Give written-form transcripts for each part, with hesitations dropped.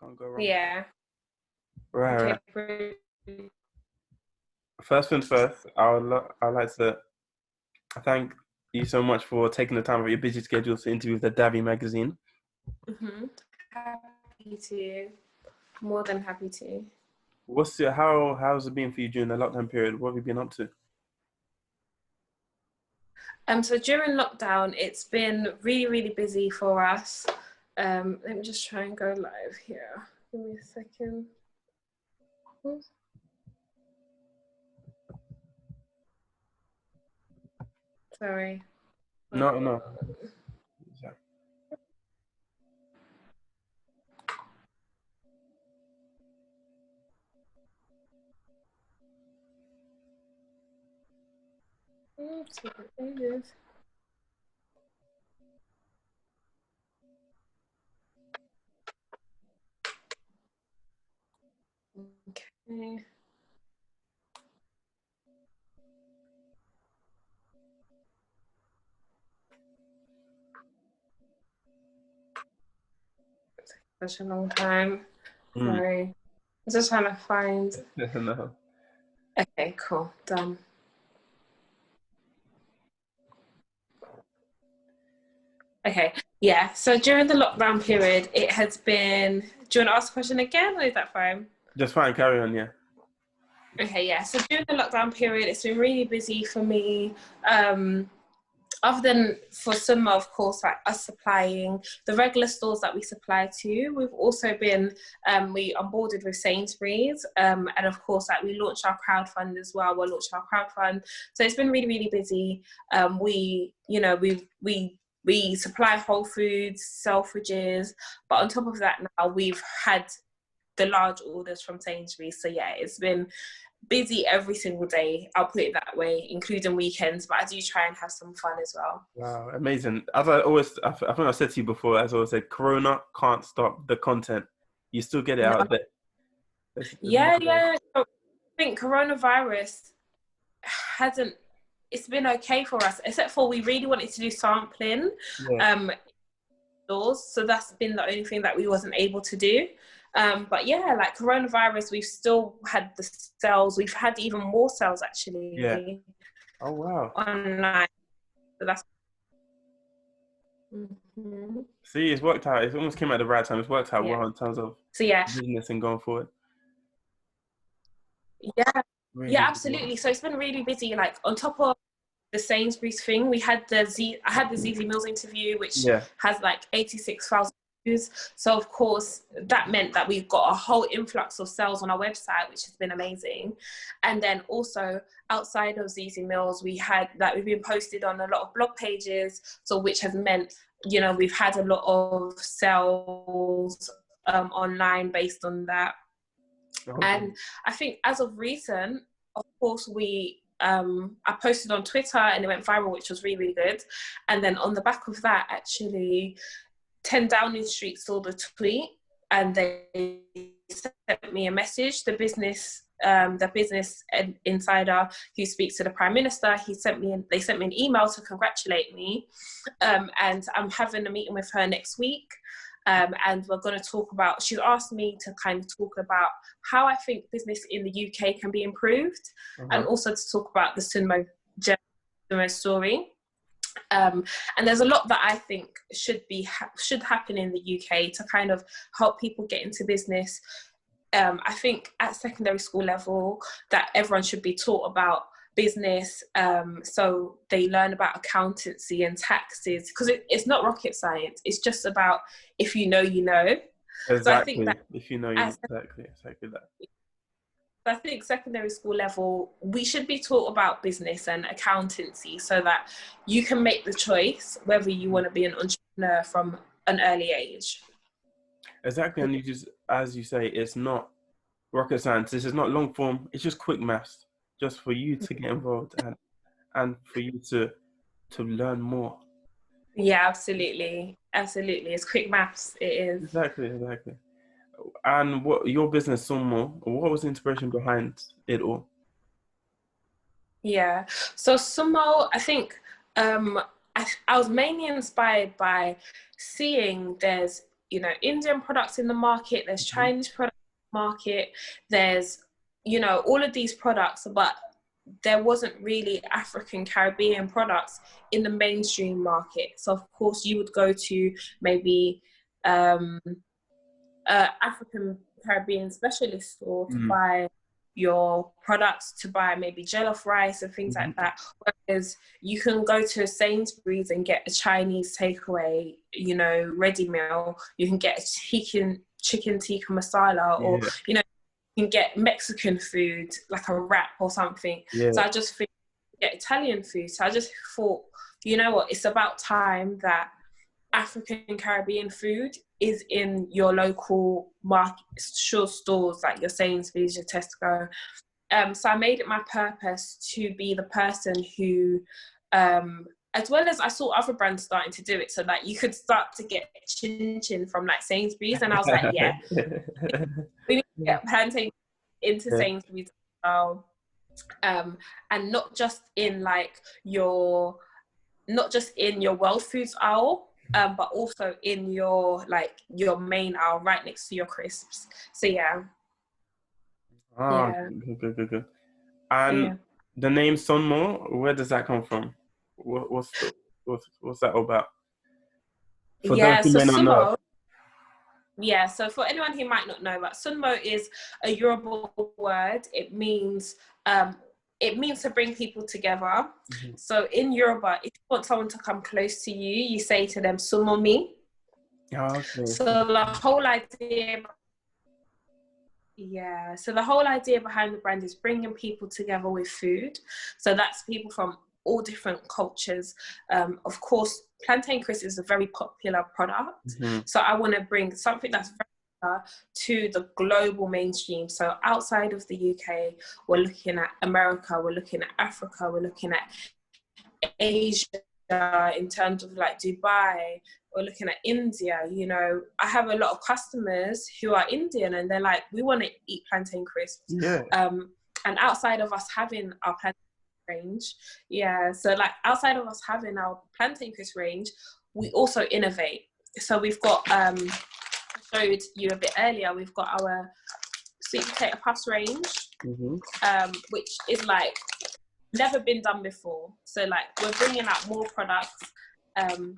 Can't go wrong. Yeah. Right, Okay. right. Brilliant. First things first, I'd like to thank you so much for taking the time out of your busy schedule to interview with the Davy magazine. Happy to. More than happy to. How's it been for you during the lockdown period? What have you been up to? So during lockdown, it's been really, really busy for us. Let me just try and go live here. Give me a second. Sorry. No. Okay. Such a long time. Sorry. I'm just trying to find. No. Okay, cool. Done. Okay. Yeah. So during the lockdown period, it has been. Do you want to ask a question again, or is that fine? Just fine, carry on, yeah. Okay, yeah. So during the lockdown period, it's been really busy for me. Other than for Sunmo, of course, like us supplying the regular stores that we supply to, we've also been, we onboarded with Sainsbury's, and of course, like we launched our crowdfund as well. We'll launch our crowdfund, so it's been really, really busy. We supply Whole Foods, Selfridges, but on top of that, now we've had the large orders from Sainsbury's. So yeah, it's been busy every single day, I'll put it that way, including weekends, but I do try and have some fun as well. Wow, amazing. As I think I said to you before, as I always said, Corona can't stop the content. You still get it out there. There's Yeah. I think coronavirus it's been okay for us, except for we really wanted to do sampling stores, so that's been the only thing that we wasn't able to do. But yeah, like coronavirus, we've still had the sales. We've had even more sales actually. Yeah. Oh wow. Online. So that's. See, it's worked out. It almost came at the right time. It's worked out well in terms of yeah, business and going forward. Yeah, Really yeah, absolutely. So it's been really busy. Like on top of the Sainsbury's thing, I had the Zeze Mills interview, which has like 86,000 views. So of course that meant that we've got a whole influx of sales on our website, which has been amazing. And then also outside of Zeze Mills, we've been posted on a lot of blog pages, so which has meant, you know, we've had a lot of sales online based on that. Okay. And I think as of recent, of course, I posted on Twitter and it went viral, which was really, really good. And then on the back of that, actually, 10 Downing Street saw the tweet and they sent me a message. The business insider who speaks to the Prime Minister, they sent me an email to congratulate me. And I'm having a meeting with her next week. And we're going to talk about, she's asked me to kind of talk about how I think business in the UK can be improved, and also to talk about the Sunmo story. And there's a lot that I think should happen in the UK to kind of help people get into business. I think at secondary school level that everyone should be taught about business, so they learn about accountancy and taxes, because it's not rocket science. It's just about, if you know, you know. Exactly. So I think that if you know, you know. Exactly that. I think secondary school level, we should be taught about business and accountancy so that you can make the choice whether you want to be an entrepreneur from an early age. Exactly, and you just, as you say, it's not rocket science. This is not long form. It's just quick maths, just for you to get involved and for you to learn more. Yeah, absolutely. It's quick maths. It is. Exactly. And what your business, Sunmo, what was the inspiration behind it all? Yeah, so Sunmo, I think I was mainly inspired by seeing there's you know, Indian products in the market, there's Chinese products in the market, there's, you know, all of these products, but there wasn't really African Caribbean products in the mainstream market. So of course you would go to maybe African Caribbean specialist store to buy your products, to buy maybe jollof rice and things like that. Whereas you can go to Sainsbury's and get a Chinese takeaway, you know, ready meal. You can get a chicken tikka masala, or, you know, you can get Mexican food, like a wrap or something. So I just think get Italian food. So I just thought, you know what, it's about time that African Caribbean food is in your local market, sure, stores like your Sainsbury's, your Tesco. So I made it my purpose to be the person who, as well as I saw other brands starting to do it, so that you could start to get chin chin from like Sainsbury's, and I was like, yeah, we need to get plantain into Sainsbury's as well, and not just in like your world foods aisle, but also in your main aisle right next to your crisps. So yeah. Good. And the name Sunmo, where does that come from? What's that all about? For those who may not know. Yeah, so for anyone who might not know, but Sunmo is a Yoruba word. It means to bring people together. So in Yoruba, if you want someone to come close to you, you say to them, Sunmo mi. So the whole idea behind the brand is bringing people together with food. So that's people from all different cultures. Of course, plantain crisp is a very popular product. So I want to bring something that's very popular to the global mainstream. So outside of the UK, we're looking at America, we're looking at Africa, we're looking at Asia in terms of like Dubai, we're looking at India. You know, I have a lot of customers who are Indian and they're like, we want to eat plantain crisps. And outside of us having our plantain range, so like outside of us having our plantain crisp range, we also innovate. So we've got I showed you a bit earlier, we've got our sweet potato puffs range, which is like never been done before. So like we're bringing out more products, and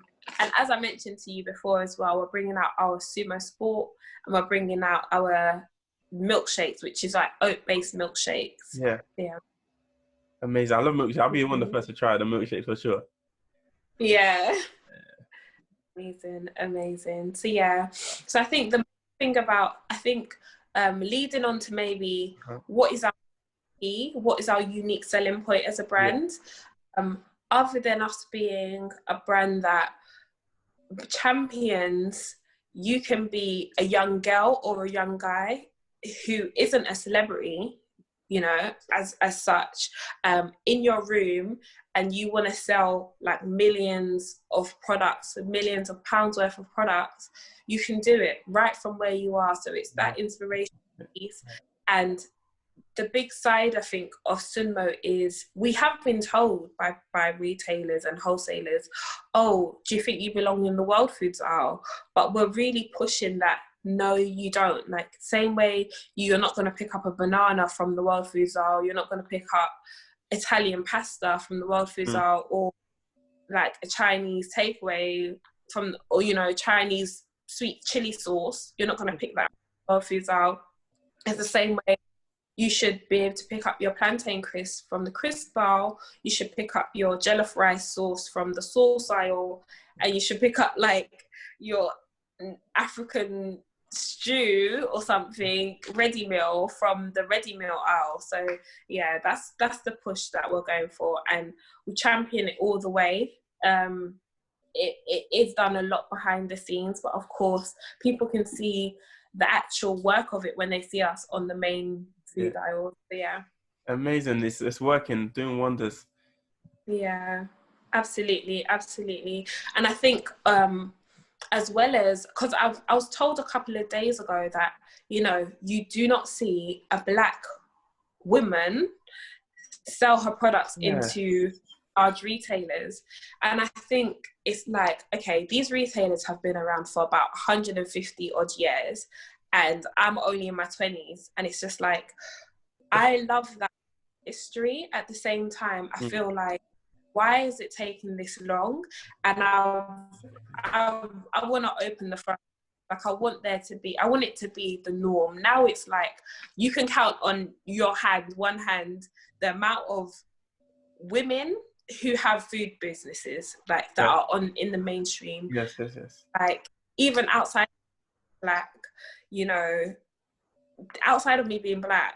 as I mentioned to you before as well, we're bringing out our Sumo Sport, and we're bringing out our milkshakes, which is like oat-based milkshakes. Amazing. I love milkshakes. I'll be one of the first to try the milkshake for sure. Amazing. So yeah, so I think the thing about, leading on to maybe what is our unique selling point as a brand, other than us being a brand that champions, you can be a young girl or a young guy who isn't a celebrity, you know, as such, in your room, and you want to sell like millions of products, millions of pounds worth of products, you can do it right from where you are. So it's that inspiration piece. And the big side, I think, of Sunmo is we have been told by retailers and wholesalers, oh, do you think you belong in the world foods aisle? But we're really pushing that, no, you don't. Like, same way you're not going to pick up a banana from the world foods aisle, you're not going to pick up Italian pasta from the world foods aisle, or like a Chinese takeaway from, or, you know, Chinese sweet chili sauce, you're not going to pick that from the world foods aisle. It's the same way you should be able to pick up your plantain crisp from the crisp aisle, you should pick up your jollof rice sauce from the sauce aisle, and you should pick up like your African stew or something ready meal from the ready meal aisle. So yeah, that's the push that we're going for, and we champion it all the way. It is done a lot behind the scenes, but of course people can see the actual work of it when they see us on the main food aisle. So yeah, amazing. It's working, doing wonders. Yeah, absolutely. And I think as well as, because I was told a couple of days ago that, you know, you do not see a black woman sell her products into large retailers. And I think it's like, okay, these retailers have been around for about 150 odd years, and I'm only in my 20s. And it's just like, I love that history. At the same time, I feel like, why is it taking this long? And I want to open the front. Like, I want it to be the norm. Now it's like, you can count on one hand, the amount of women who have food businesses, like, that are in the mainstream. Yes. Like, even outside Black, you know, outside of me being Black,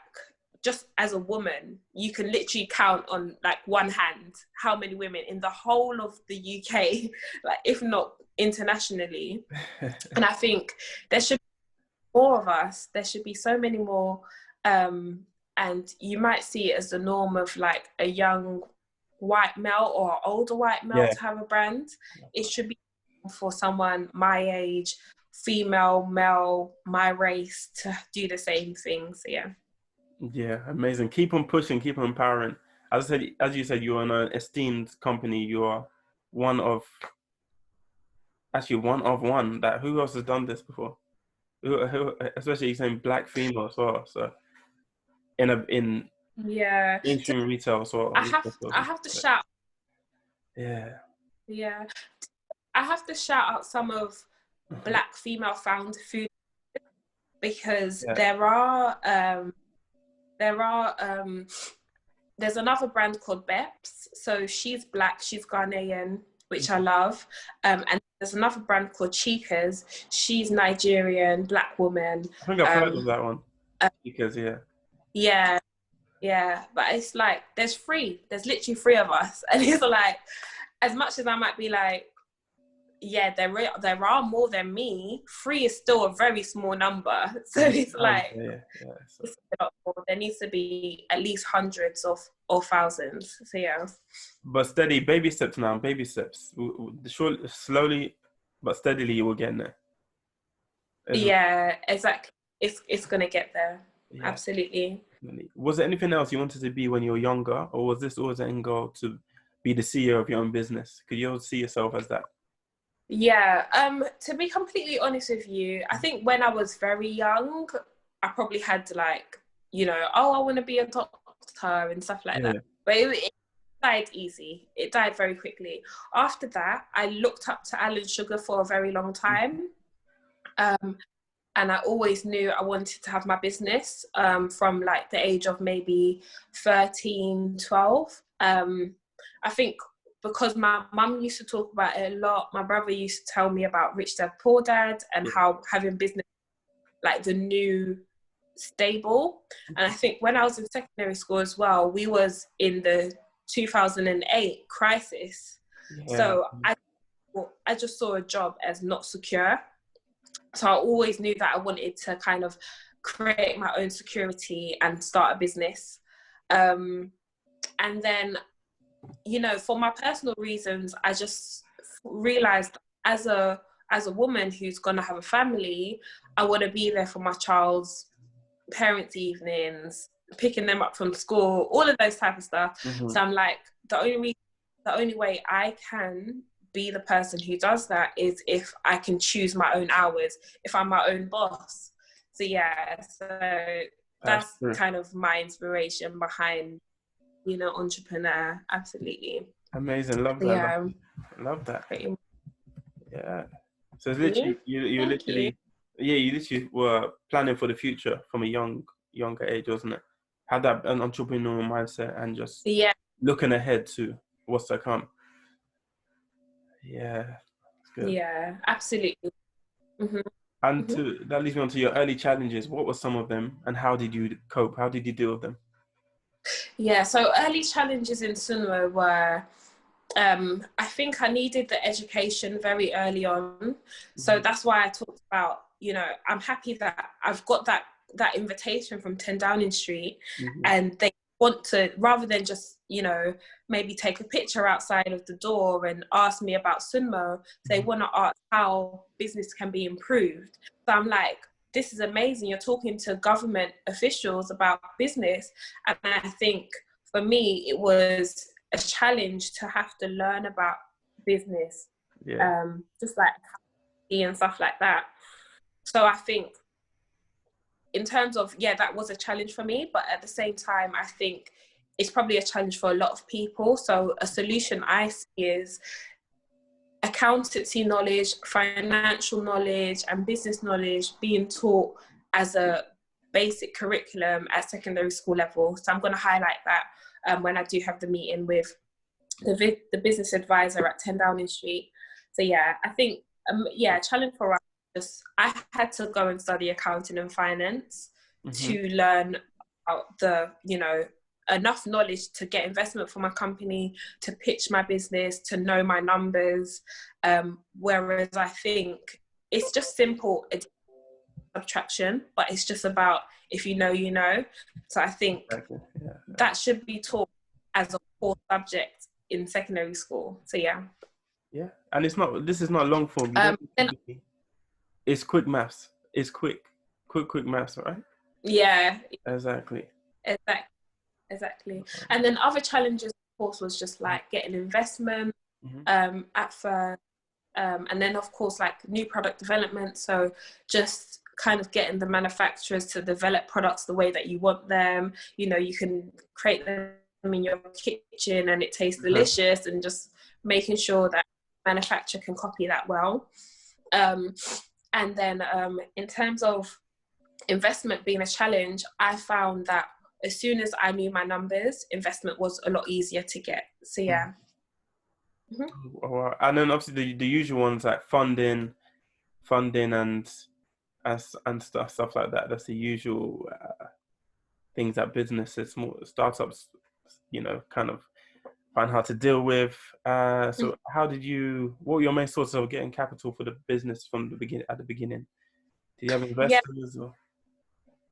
just as a woman, you can literally count on like one hand how many women in the whole of the UK, like, if not internationally. And I think there should be more of us. There should be so many more. And you might see it as the norm of like a young white male or older white male to have a brand. It should be for someone my age, female, male, my race, to do the same thing. So yeah, amazing. Keep on pushing, keep on empowering. As you said, you're in an esteemed company. You are one of one. That who else has done this before? Who especially you're saying Black female as well. So in mainstream retail as well. I have to shout. Yeah. I have to shout out some of Black female found food, because there's another brand called Beps. So she's Black, she's Ghanaian, which I love. And there's another brand called Chika's. She's Nigerian, Black woman. I think I've heard of that one. Chika's, yeah. But it's like, there's literally 3 of us. And it's like, as much as I might be like, yeah, there are more than me, 3 is still a very small number. So it's like, it's a lot more. There needs to be at least hundreds or thousands. So yeah. But steady, baby steps now, baby steps. Slowly but steadily, you will get there. Yeah, exactly. It's gonna get there. Yeah. Absolutely. Was there anything else you wanted to be when you were younger, or was this always an end goal to be the CEO of your own business? Could you always see yourself as that? Yeah, to be completely honest with you, I think when I was very young, I probably had like, you know, I want to be a doctor and stuff like that. But it died easy. It died very quickly. After that, I looked up to Alan Sugar for a very long time. And I always knew I wanted to have my business from like the age of maybe 13, 12. I think because my mum used to talk about it a lot, my brother used to tell me about Rich Dad Poor Dad and how having business like the new stable. And I think when I was in secondary school as well, we was in the 2008 crisis. So I just saw a job as not secure. So I always knew that I wanted to kind of create my own security and start a business. And then, you know, for my personal reasons, I just realized as a woman who's gonna have a family, I want to be there for my child's parents' evenings, picking them up from school, all of those type of stuff. So I'm like, the only way I can be the person who does that is if I can choose my own hours, if I'm my own boss. So yeah, so that's kind of my inspiration behind being an entrepreneur. Absolutely. Amazing. Love that. Yeah. Love that. Yeah. So it's literally you literally were planning for the future from a younger age, wasn't it? Had that an entrepreneurial mindset and just looking ahead to what's to come. Yeah. That's good. Yeah, absolutely. And that leads me on to your early challenges. What were some of them and how did you cope? How did you deal with them? Yeah, so early challenges in Sunmo were, I think I needed the education very early on. So that's why I talked about, you know, I'm happy that I've got that invitation from 10 Downing Street and they want to, rather than just, you know, maybe take a picture outside of the door and ask me about Sunmo, they want to ask how business can be improved. So I'm like, this is amazing. You're talking to government officials about business. And I think for me, it was a challenge to have to learn about business, just like and stuff like that. So I think in terms of, that was a challenge for me, but at the same time, I think it's probably a challenge for a lot of people. So a solution I see is accountancy knowledge, financial knowledge, and business knowledge being taught as a basic curriculum at secondary school level. So I'm going to highlight that when I do have the meeting with the business advisor at 10 Downing Street. So I think challenge for us, I had to go and study accounting and finance to learn about the, enough knowledge to get investment for my company, to pitch my business, to know my numbers. Whereas I think it's just simple subtraction, but it's just about if you know, you know. So I think that should be taught as a core subject in secondary school. So yeah, and this is not long form. It's quick maths. It's quick maths, right? Yeah, exactly. And then other challenges, of course, was just like getting investment at first, and then of course like new product development. So just kind of getting the manufacturers to develop products the way that you want them. You can create them in your kitchen and it tastes delicious, and just making sure that manufacturer can copy that well. And then in terms of investment being a challenge, I found that as soon as I knew my numbers, investment was a lot easier to get. So yeah. And then obviously the usual ones like funding and stuff like that. That's the usual things that businesses, small startups, kind of find hard to deal with. So what were your main sources of getting capital for the business from the beginning? Did you have investors or?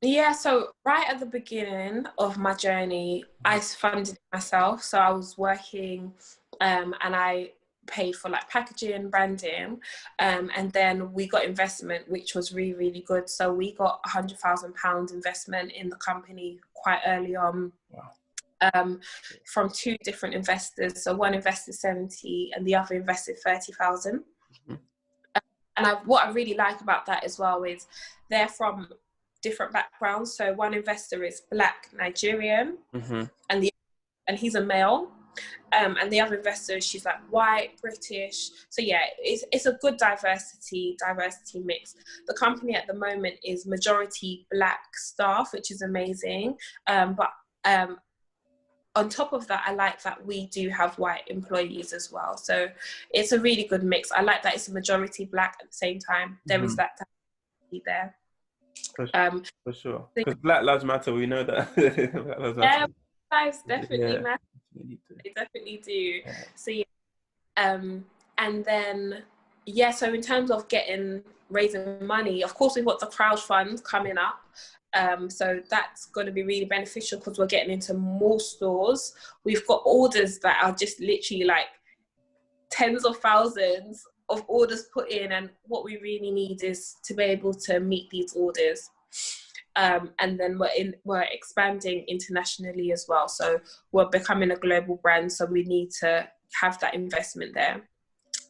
Yeah, so right at the beginning of my journey, I funded myself. So I was working and I paid for like packaging, branding, and then we got investment, which was really, really good. So we got £100,000 investment in the company quite early on. Wow. From two different investors. So one invested 70 and the other invested 30,000. And what I really like about that as well is they're from different backgrounds. So one investor is Black Nigerian, and he's a male. And the other investor, she's like white, British. So yeah, it's a good diversity mix. The company at the moment is majority Black staff, which is amazing. But on top of that, I like that we do have white employees as well. So it's a really good mix. I like that it's a majority Black at the same time. There is that diversity there. For sure. Because Black Lives Matter, we know that. Yeah, lives definitely matter. They definitely do. Yeah. So and then so in terms of raising money, of course we've got the crowdfund coming up. So that's going to be really beneficial because we're getting into more stores. We've got orders that are just literally like tens of thousands of orders put in, and what we really need is to be able to meet these orders. And then we're expanding internationally as well. So we're becoming a global brand. So we need to have that investment there.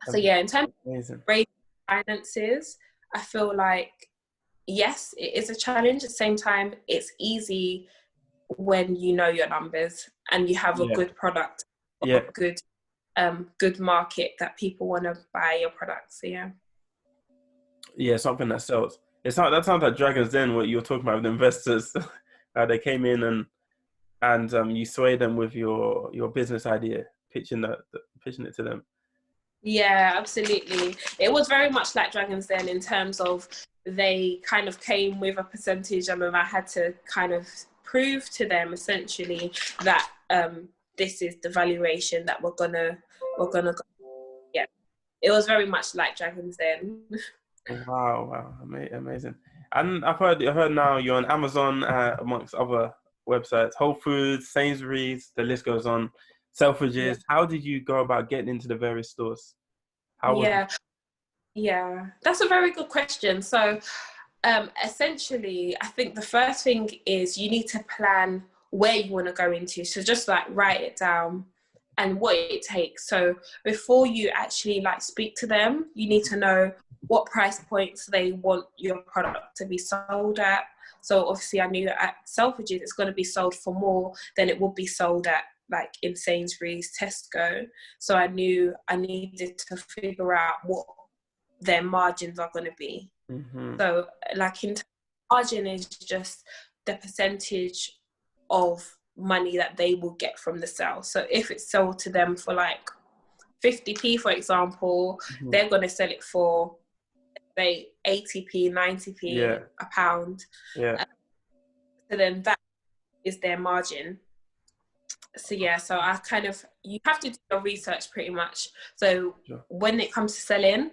So yeah, in terms of raising finances, I feel like, yes, it is a challenge. At the same time, it's easy when you know your numbers and you have a good product, a good market that people want to buy your products. So yeah, something that sells. That sounds like Dragon's Den, what you were talking about with investors. They came in and you sway them with your business idea, pitching it to them. Yeah, absolutely. It was very much like Dragon's Den in terms of they kind of came with a percentage, and then I had to kind of prove to them essentially that this is the valuation that we're gonna go. Yeah, it was very much like Dragon's Den. Wow, amazing. And I've heard now you're on Amazon amongst other websites, Whole Foods, Sainsbury's, the list goes on, Selfridges. Yeah. How did you go about getting into the various stores? Yeah, that's a very good question. So essentially, I think the first thing is you need to plan where you want to go into. So just like write it down and what it takes. So before you actually like speak to them, you need to know what price points they want your product to be sold at. So obviously I knew that at Selfridges it's going to be sold for more than it would be sold at like in Sainsbury's, Tesco. So I knew I needed to figure out what their margins are going to be. So like in margin is just the percentage of money that they will get from the sale. So if it's sold to them for like 50p, for example, they're going to sell it for, say, 80p, 90p, a pound. So then that is their margin. So yeah, so I kind of, you have to do your research pretty much. So when it comes to selling,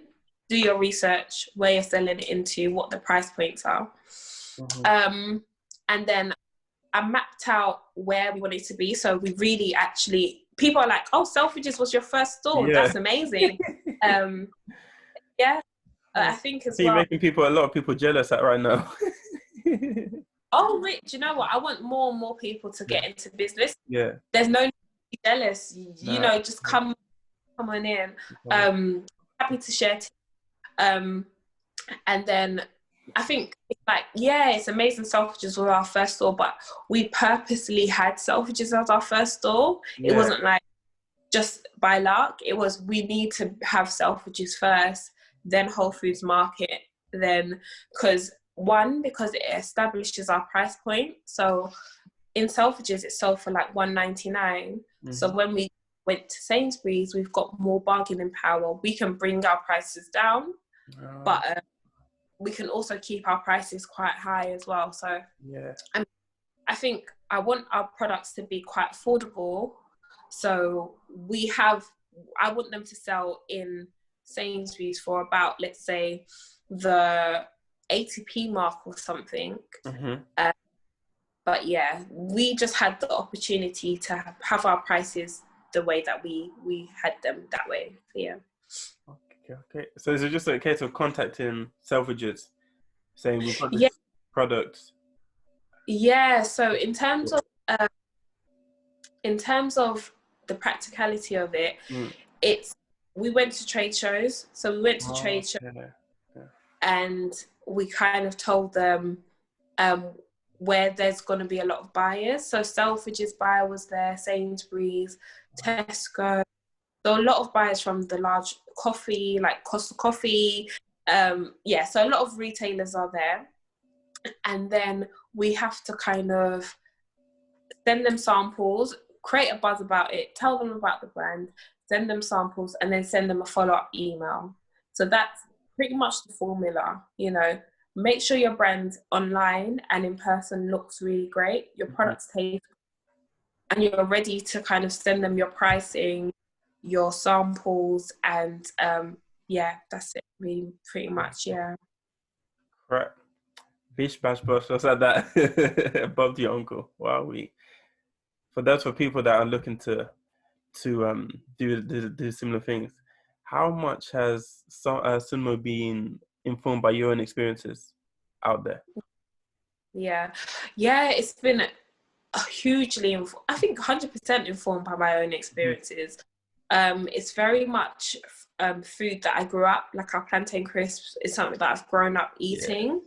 do your research, where you're selling it into, what the price points are. And then I mapped out where we want it to be. So we really actually, people are like, oh, Selfridges was your first store. That's amazing. I think as well. You're making a lot of people jealous right now. Oh, Rich, you know what? I want more and more people to get into business. Yeah. There's no need to be jealous. You know, just come on in. Happy to share. And then I think it's like, it's amazing Selfridges was our first store, but we purposely had Selfridges as our first store. It wasn't like just by luck. It was, we need to have Selfridges first, then Whole Foods Market, then because it establishes our price point. So in Selfridges it sold for like $1.99. So when we went to Sainsbury's, we've got more bargaining power. We can bring our prices down, but we can also keep our prices quite high as well. So I think I want our products to be quite affordable. So I want them to sell in Sainsbury's for about, let's say, the 80p mark or something. But yeah, we just had the opportunity to have our prices the way that we had them that way. Yeah. Okay. So is it just a case of contacting Selfridges, saying we've got this product? Yeah. So in terms of the practicality of it, we went to trade shows. So we went to trade shows, and we kind of told them where there's going to be a lot of buyers. So Selfridges buyer was there, Sainsbury's, Tesco. So a lot of buyers from the large coffee, like Costa Coffee. So a lot of retailers are there. And then we have to kind of send them samples, create a buzz about it, tell them about the brand, send them samples, and then send them a follow-up email. So that's pretty much the formula, you know. Make sure your brand online and in person looks really great, your products taste, and you're ready to kind of send them your pricing, your samples, and that's it, really, pretty much. Right. Bish bash bosh, just like that. Above the uncle. Wow. For those people that are looking to do similar things, how much has Sunmo been informed by your own experiences out there? It's been hugely, I think 100% informed by my own experiences. It's very much food that I grew up, like our plantain crisps is something that I've grown up eating.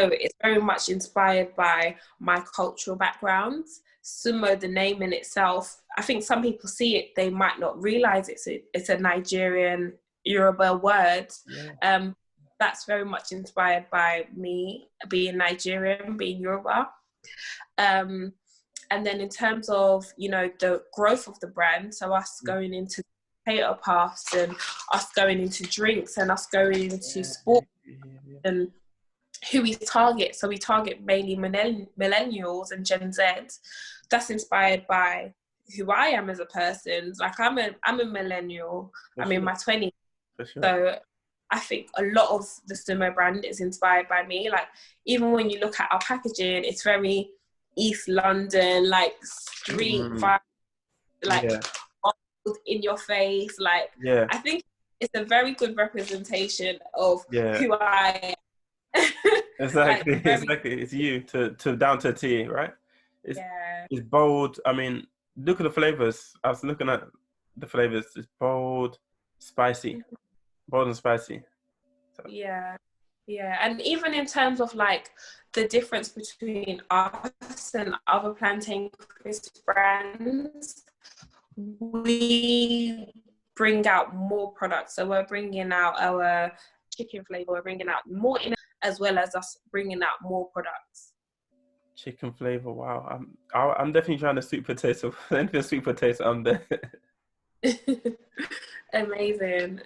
So it's very much inspired by my cultural background. Sunmo, the name in itself, I think some people see it, they might not realize it's a Nigerian Yoruba word. That's very much inspired by me being Nigerian, being Yoruba. And then in terms of, you know, the growth of the brand, so us going into potato puffs and us going into drinks and us going into sport and who we target. So we target mainly millennials and Gen Z. That's inspired by who I am as a person. Like I'm a millennial. I'm in my 20s. So I think a lot of the Sunmo brand is inspired by me. Like even when you look at our packaging, it's very East London, like street vibe, like in your face. Like I think it's a very good representation of who I am. Exactly. It's you to down to a T, right? It's bold. I mean, look at the flavors. I was looking at the flavors is bold, spicy, bold and spicy. So. Yeah, yeah, and even in terms of like the difference between us and other plantain crisp brands, we bring out more products. So we're bringing out our chicken flavor, we're bringing out more in, as well as us bringing out more products. Chicken flavor, wow! I'm definitely trying to sweet potato. Anything sweet potato, I'm there. Amazing.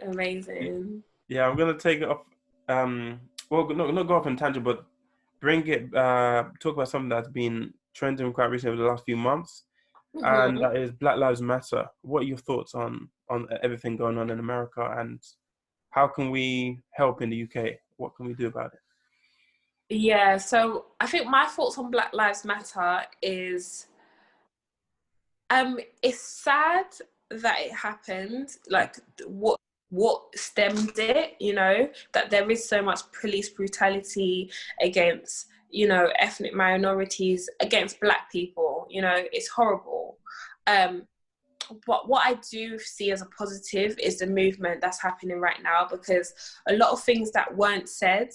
Yeah, I'm gonna take it off. Well, not go off on tangent, but bring it. Talk about something that's been trending quite recently over the last few months, and that is Black Lives Matter. What are your thoughts on everything going on in America, and how can we help in the UK? What can we do about it? Yeah, so I think my thoughts on Black Lives Matter is, it's sad that it happened. Like what stemmed it, you know, that there is so much police brutality against, you know, ethnic minorities, against Black people, you know, it's horrible. But what I do see as a positive is the movement that's happening right now, because a lot of things that weren't said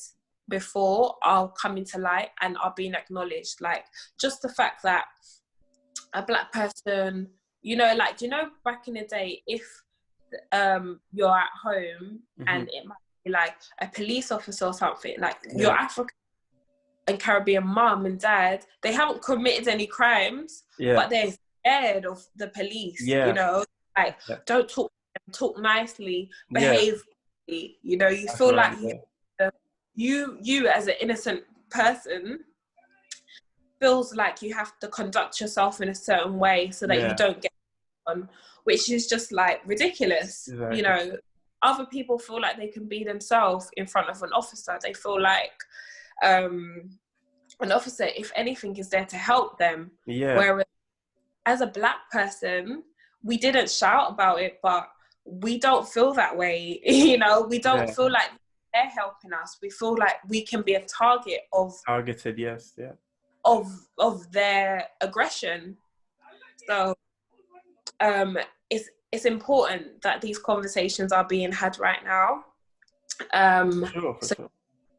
before are coming to light and are being acknowledged. Like just the fact that a Black person, you know, like, you know, back in the day, if you're at home and it might be like a police officer or something, like your African and Caribbean mum and dad, they haven't committed any crimes, but they're scared of the police, you know, like don't talk nicely, behave, you know, you feel like you as an innocent person feels like you have to conduct yourself in a certain way so that you don't get on, which is just like ridiculous. You know, other people feel like they can be themselves in front of an officer. They feel like an officer, if anything, is there to help them. Whereas as a Black person, we didn't shout about it, but we don't feel that way. You know, we don't feel like they're helping us. We feel like we can be a target of of their aggression. So it's important that these conversations are being had right now. For sure.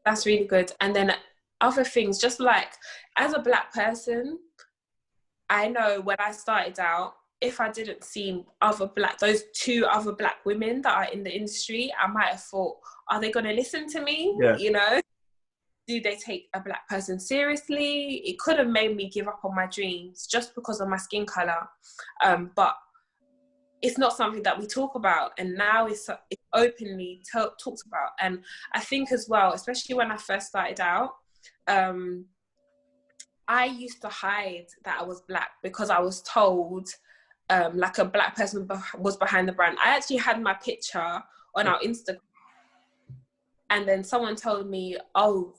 That's really good. And then other things, just like as a Black person, I know when I started out, if I didn't see those two other Black women that are in the industry, I might have thought, are they going to listen to me? You know, do they take a Black person seriously? It could have made me give up on my dreams just because of my skin color. But it's not something that we talk about, and now it's openly talked about. And I think as well, especially when I first started out, I used to hide that I was Black because I was told like a Black person was behind the brand. I actually had my picture on our Instagram, and then someone told me, oh,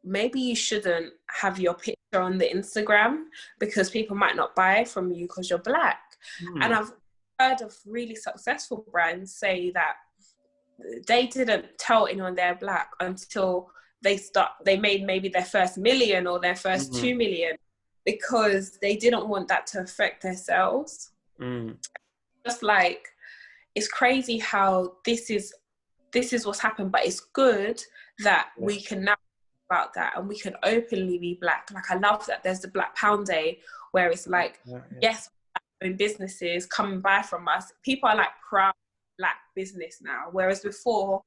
maybe you shouldn't have your picture on the Instagram because people might not buy from you because you're Black. And I've heard of really successful brands say that they didn't tell anyone they're Black until they made maybe their first million or their first 2 million, because they didn't want that to affect their sales. Just like, it's crazy how this is what's happened, but it's good that we can now talk about that and we can openly be Black. Like, I love that there's the Black Pound Day where it's like, yes, own businesses come and buy from us. People are like proud Black business now, whereas before,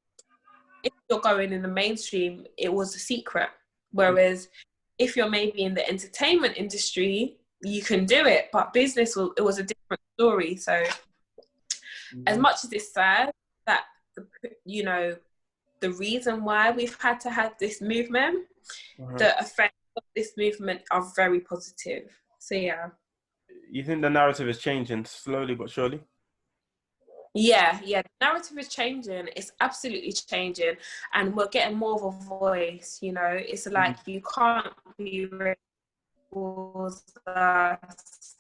if you're going in the mainstream, it was a secret. Whereas if you're maybe in the entertainment industry, you can do it, but business, it was a different story. So as much as it's sad that, you know, the reason why we've had to have this movement, the effects of this movement are very positive. So yeah. You think the narrative is changing slowly but surely? Yeah, the narrative is changing. It's absolutely changing, and we're getting more of a voice. You know, it's like you can't be racist towards us.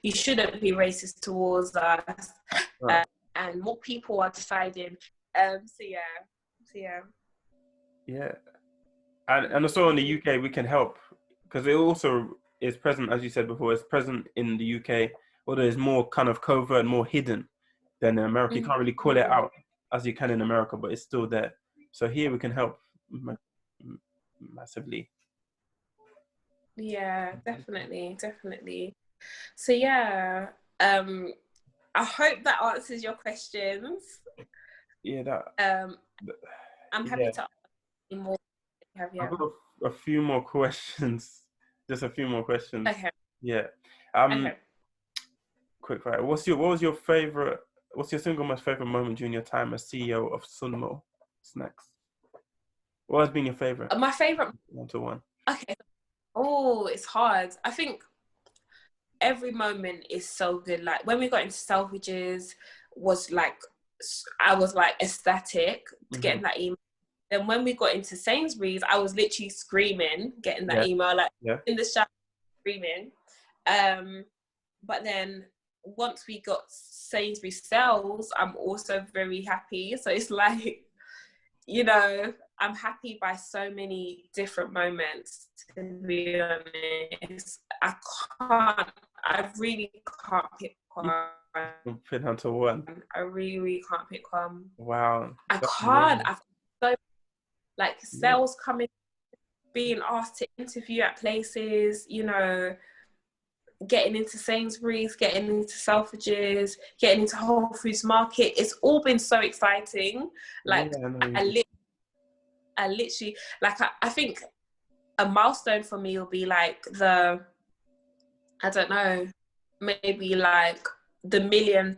You shouldn't be racist towards us, and more people are deciding. So yeah. And also in the UK, we can help because it also is present, as you said before. It's present in the UK, although it's more kind of covert, more hidden. than in America. You can't really call it out as you can in America, but it's still there. So here we can help massively. Yeah, definitely. So yeah, I hope that answers your questions. Yeah, I'm happy to ask more. I've got a few more questions. Just a few more questions. Okay. Yeah. Okay. Quick fire. What's your single most favorite moment during your time as CEO of Sunmo Snacks? What has been your favorite? My favorite 1-to-1. Okay. Oh, it's hard. I think every moment is so good. Like when we got into Selfridges, I was like ecstatic to getting that email. Then when we got into Sainsbury's, I was literally screaming, getting that email, like in the shower, screaming. But then once we got Sainsbury's sales, I'm also very happy. So it's like, you know, I'm happy by so many different moments, to be honest. I really can't pick one. Put down to one. I really can't pick one. Wow. I can't. I've so like sales coming, being asked to interview at places, you know, getting into Sainsbury's, getting into Selfridges, getting into Whole Foods Market. It's all been so exciting. Like I literally, like I think a milestone for me will be like I don't know, maybe like the million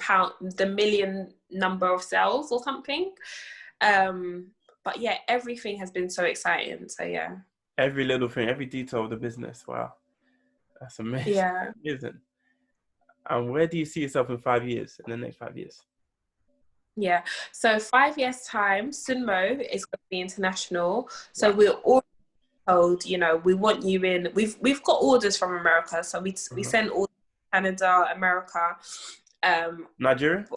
number of sales or something. But yeah, everything has been so exciting. So yeah. Every little thing, every detail of the business. Wow. That's amazing. Yeah. Isn't? And where do you see yourself in 5 years, in the next 5 years? Yeah. So 5 years time, Sunmo is going to be international. So we're all told, you know, we want you in. We've got orders from America. So we send orders to Canada, America. Nigeria?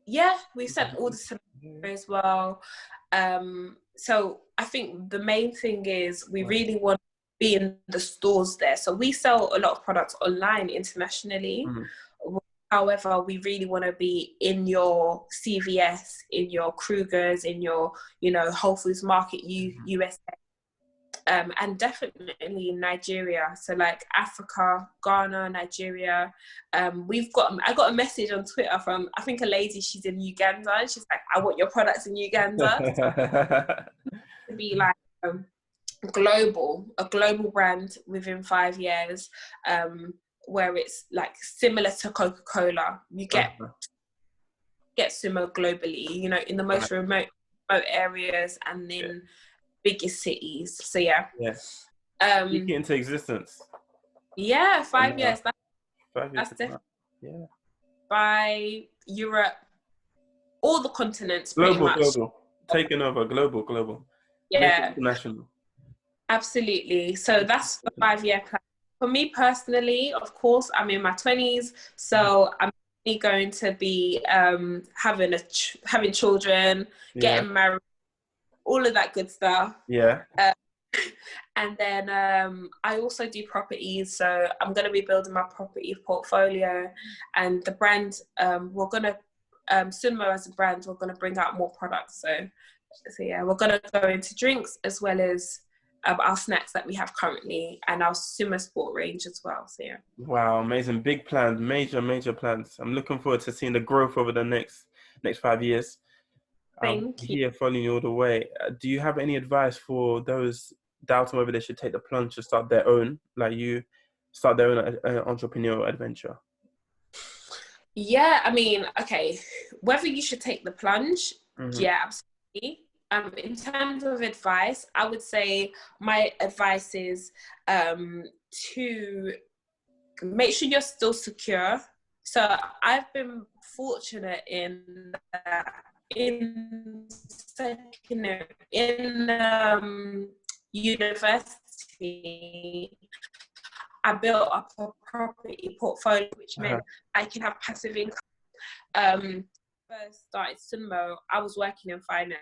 Yeah, we sent orders to Nigeria as well. So I think the main thing is we really want to be in the stores there. So we sell a lot of products online internationally. However, we really want to be in your CVS, in your Kruger's, in your, you know, Whole Foods Market, USA, and definitely Nigeria. So like Africa, Ghana, Nigeria. I got a message on Twitter from, I think, a lady, she's in Uganda, and she's like, I want your products in Uganda. To be like a global brand within 5 years, where it's like similar to Coca-Cola. You get Sumo globally, you know, in the most remote areas and in biggest cities. So yeah. You get into existence. Yeah, 5 years. That's definitely. Yeah. By Europe, all the continents, global. Taking over, global. Yeah. International. Absolutely. So that's the 5-year plan. For me personally, of course, I'm in my 20s, so I'm going to be having children, getting married, all of that good stuff. Yeah. And then I also do properties, so I'm going to be building my property portfolio, and the brand, we're going to, Sunmo as a brand, we're going to bring out more products. So yeah, we're going to go into drinks as well as our snacks that we have currently, and our Sunmo Sport range as well. So yeah. Wow, amazing. Big plans, major plans. I'm looking forward to seeing the growth over the next 5 years. Thank you. Here following you all the way. Do you have any advice for those doubting whether they should take the plunge to start their own, like you, start their own entrepreneurial adventure? Yeah, I mean, okay, whether you should take the plunge, yeah, absolutely. In terms of advice, I would say my advice is to make sure you're still secure. So I've been fortunate in university, I built up a property portfolio, which meant I can have passive income. First started Sunmo, I was working in finance.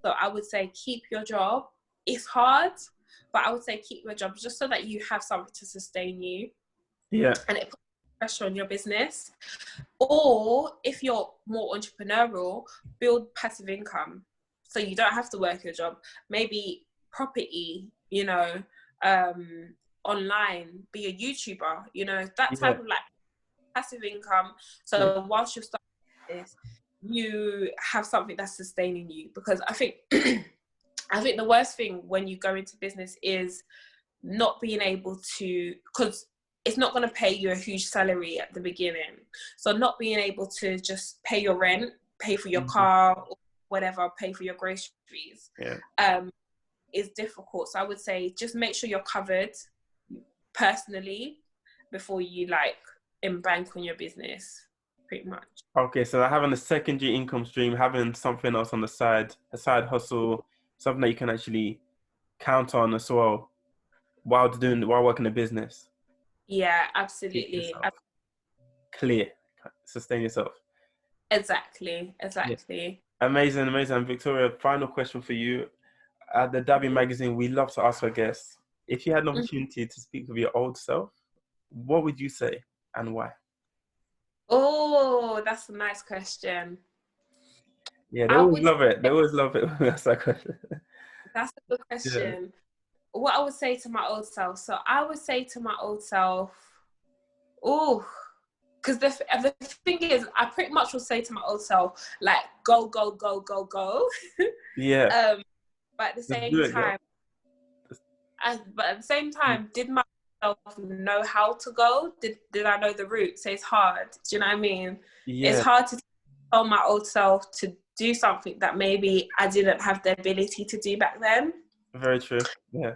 So I would say keep your job. It's hard, but I would say keep your job just so that you have something to sustain you. Yeah. And it puts pressure on your business. Or if you're more entrepreneurial, build passive income. So you don't have to work your job. Maybe property, you know, online, be a YouTuber, you know, that type of like passive income. So whilst you're starting this, you have something that's sustaining you. Because I think I think the worst thing when you go into business is not being able to, because it's not going to pay you a huge salary at the beginning. So not being able to just pay your rent, pay for your car, or whatever, pay for your groceries, is difficult. So I would say just make sure you're covered personally before you like embank on your business, pretty much. Okay, so having a secondary income stream, having something else on the side, a side hustle, something that you can actually count on as well while working a business. Yeah, absolutely. Clear, sustain yourself. Exactly. Yeah. Amazing. Victoria, final question for you. At the BAME magazine, we love to ask our guests, if you had an opportunity to speak with your old self, what would you say and why? Oh, that's a nice question. Yeah, they always love it. They always love it. That's that question. That's a good question. Yeah. What I would say to my old self. So I would say to my old self, because the thing is, I pretty much would say to my old self, like, go, go, go, go, go. Yeah. But at the same time, did myself know how to go? Did I know the route? So it's hard. Do you know what I mean? Yeah. It's hard to tell my old self to do something that maybe I didn't have the ability to do back then. Very true. Yeah.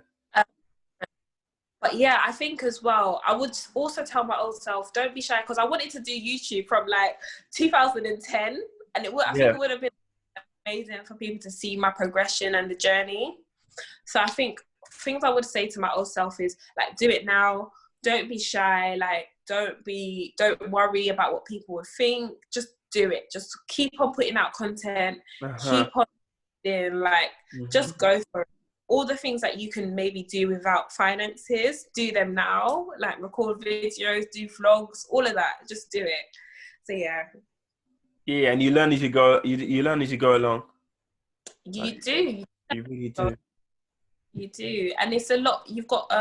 But yeah, I think as well, I would also tell my old self, don't be shy, because I wanted to do YouTube from like 2010, and I think it would have been amazing for people to see my progression and the journey. So I think things I would say to my old self is like, do it now. Don't be shy. Like, don't worry about what people would think. Just do it. Just keep on putting out content. Keep on doing, like, just go for it. All the things that you can maybe do without finances, do them now. Like record videos, do vlogs, all of that. Just do it. So yeah. Yeah, and you learn as you go. You learn as you go along. You do. You really do. You do, and it's a lot. You've got,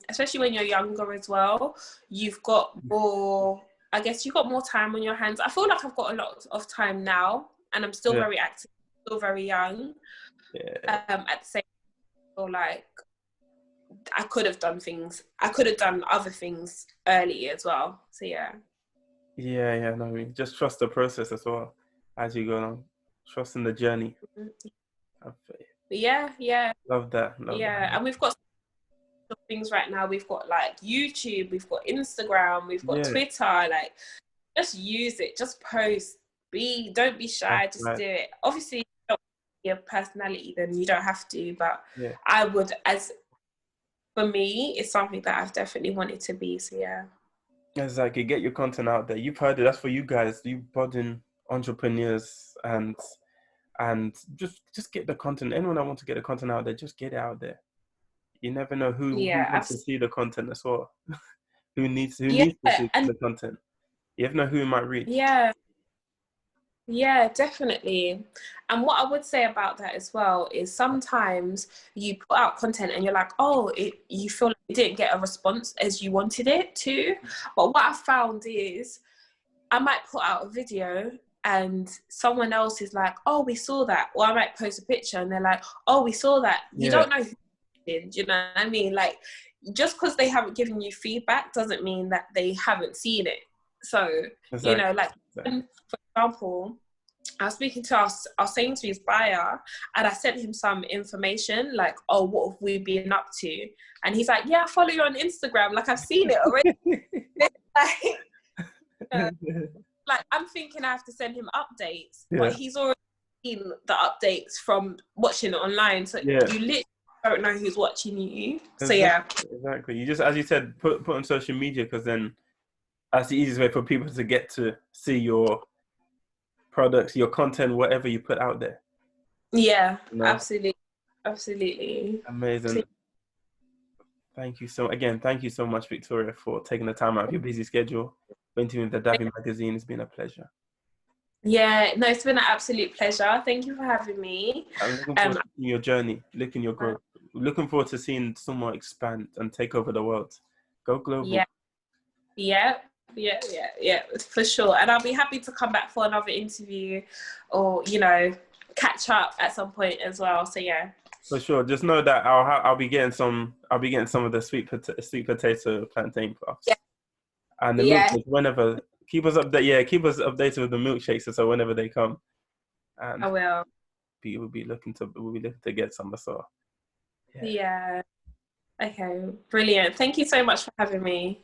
especially when you're younger as well. You've got more. I guess you've got more time on your hands. I feel like I've got a lot of time now, and I'm still very active, still very young. Yeah. At the same. Or like I could have done other things early as well. So yeah. No, I mean, just trust the process as well as you go along. Trust in the journey. Yeah. Love that. And we've got things right now. We've got like YouTube, we've got Instagram, we've got Twitter. Like, just use it. Just post. Don't be shy. Just do it. Obviously, your personality, then you don't have to, but I would, for me, it's something that I've definitely wanted to be. So yeah, exactly. Get your content out there. You've heard it. That's for you guys, you budding entrepreneurs, and just get the content. Anyone that wants to get the content out there, just get it out there. You never know who wants to see the content as well. who needs to see the content. You never know who might reach. Yeah, definitely. And what I would say about that as well is sometimes you put out content and you're like, you feel like you didn't get a response as you wanted it to. But what I found is I might put out a video and someone else is like, we saw that. Or I might post a picture and they're like, we saw that. You don't know who did, you know what I mean? Like, just because they haven't given you feedback doesn't mean that they haven't seen it. So, you know, like, for example, I was speaking to our Sainsbury's buyer and I sent him some information like, what have we been up to? And he's like, I follow you on Instagram. Like, I've seen it already. Like, I'm thinking I have to send him updates, but he's already seen the updates from watching it online. So you literally don't know who's watching you. So exactly. You just, as you said, put on social media, because then that's the easiest way for people to get to see your products, your content, whatever you put out there. Yeah, absolutely. Amazing. Thank you so much, Victoria, for taking the time out of your busy schedule for interviewing the Davi magazine. It's been a pleasure. Yeah, no, it's been an absolute pleasure. Thank you for having me. I'm looking forward to seeing your journey, looking your growth. Looking forward to seeing Sunmo expand and take over the world. Go global. Yeah, for sure. And I'll be happy to come back for another interview, or catch up at some point as well. So yeah. For sure. Just know that I'll be getting some of the sweet potato plantain puffs. Yeah. And the milkshakes whenever. Keep us updated with the milkshakes, so whenever they come. And I will. we'll be looking to get some as well. Yeah. Okay. Brilliant. Thank you so much for having me.